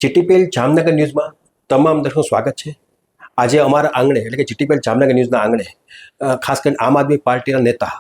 GTPL Jamnagar ન્યૂઝમાં તમામ દર્શકોનું સ્વાગત છે। આજે અમારા આંગણે એટલે કે જીટીપીએલ જામનગર ન્યૂઝના આંગણે ખાસ કરીને આમ આદમી પાર્ટીના નેતા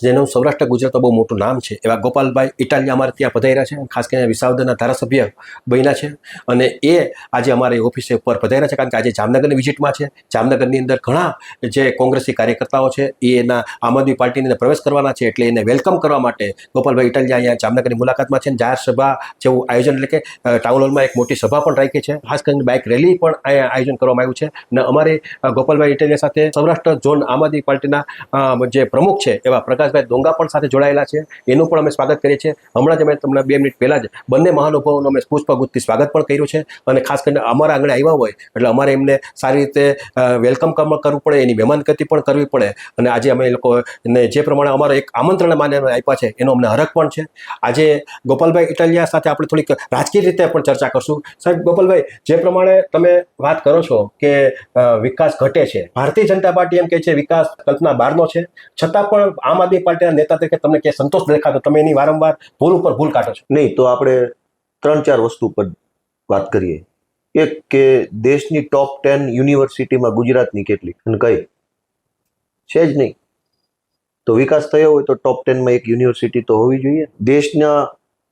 જેનું સૌરાષ્ટ્ર ગુજરાતમાં બહુ મોટું નામ છે એવા ગોપાલભાઈ ઇટાલિયા અમારે ત્યાં પધાર્યા છે। ખાસ કરીને વિસાવદરના ધારાસભ્ય બન્યા છે અને એ આજે અમારી ઓફિસે ઉપર પધાર્યા છે, કારણ કે આજે જામનગરની વિઝિટમાં છે। જામનગરની અંદર ઘણા જે કોંગ્રેસી કાર્યકર્તાઓ છે એ એના આમ આદમી પાર્ટીની અંદર પ્રવેશ કરવાના છે, એટલે એને વેલકમ કરવા માટે ગોપાલભાઈ ઇટાલિયા અહીંયા જામનગરની મુલાકાતમાં છે। જાહેર સભા જેવું આયોજન એટલે કે ટાઉન હોલમાં એક મોટી સભા પણ રાખી છે, ખાસ કરીને બાઇક રેલી પણ અહીંયા આયોજન કરવામાં આવ્યું છે। અને અમારે ગોપાલભાઈ ઇટાલિયા સાથે સૌરાષ્ટ્ર ઝોન આમ આદમી પાર્ટીના જે પ્રમુખ છે એવા પ્રકાશભાઈ ડોંગા પણ સાથે જોડાયેલા છે, એનું પણ અમે સ્વાગત કરીએ છીએ। હમણાં જ અમે તમને 2 મિનિટ પહેલા જ બંને મહાનુભાવોનું અમે પુષ્પગુચ્છથી સ્વાગત પણ કર્યું છે અને ખાસ કરીને અમારા આંગણે આવ્યા હોય એટલે અમારે એમને સારી રીતે વેલકમ કરવું પડે, એની મહેમાનગતિ પણ કરવી પડે અને આજે અમે લોકોને જે પ્રમાણે અમારો એક આમંત્રણ માને આપ્યા છે એનો અમને હરખ પણ છે। આજે ગોપાલભાઈ ઇટાલિયા સાથે આપણે થોડીક રાજકીય રીતે પણ ચર્ચા કરશું। સાહેબ ગોપાલભાઈ, જે પ્રમાણે તમે વાત કરો છો કે વિકાસ ઘટે છે, ભારતીય જનતા પાર્ટી એમ કહે છે વિકાસ કલ્પના બહારનો છે, છતાં પણ આમ આદમી પાર્ટીના નેતા તરીકે તમને ક્યાંય સંતોષ દેખાતો, તમે એની વારંવાર ભૂલ ઉપર ભૂલ કાઢો છો? નહીં, તો આપણે 3-4 વસ્તુ પર વાત કરીએ। એક કે દેશની ટોપ 10 યુનિવર્સિટીમાં ગુજરાતની કેટલી અને કઈ છે જ નહીં, તો વિકાસ થયો હોય તો ટોપ 10માં એક યુનિવર્સિટી તો હોવી જોઈએ। દેશના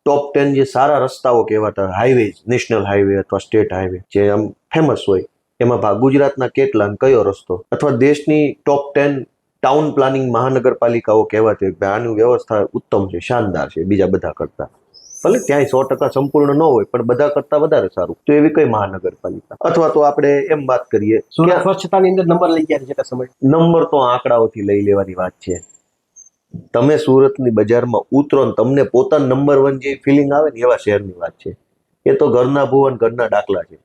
ટોપ 10 જે સારા રસ્તાઓ કહેવાતા હાઈવેઝ, નેશનલ હાઈવે અથવા સ્ટેટ હાઈવે જે આમ ફેમસ હોય, એમાં ગુજરાતના કેટલા અને કયો રસ્તો, અથવા દેશની ટોપ 10 ટાઉન પ્લાનિંગ મહાનગરપાલિકાઓ કહેવાતી હોય કે આની વ્યવસ્થા ઉત્તમ છે, શાનદાર છે બીજા બધા કરતા, ભલે ત્યાંય 100% સંપૂર્ણ ન હોય પણ બધા કરતા વધારે સારું, તો એવી કઈ મહાનગરપાલિકા? અથવા તો આપણે એમ વાત કરીએ સ્વચ્છતાની અંદર નંબર લઈ ગયા છે, સમય નંબર તો આંકડાઓથી લઈ લેવાની વાત છે। તમે સુરતની બજારમાં ઉતરો ને તમને પોતાના નંબર 1 જે ફિલિંગ આવે ને એવા શહેરની વાત છે। એ તો ઘરના ભુવન ઘરના દાખલા છે।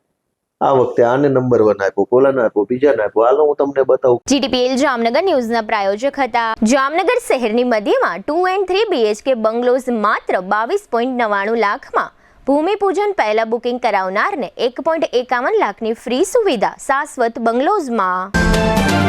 આ વખતે આને નંબર 1 આપ્યો, કોલાને આપ્યો, બીજાને આપ્યો, હાલો હું તમને બતાવું। જીટીપીએલ જામનગર ન્યૂઝના પ્રાયોજક હતા। જામનગર શહેરની મધ્યમાં 2 and 3 BHK બંગલોઝ માત્ર 22.99 લાખમાં, ભૂમિપૂજન પહેલા બુકિંગ કરાવનારને 1.51 લાખની ફ્રી સુવિધા શાશ્વત બંગલોઝમાં।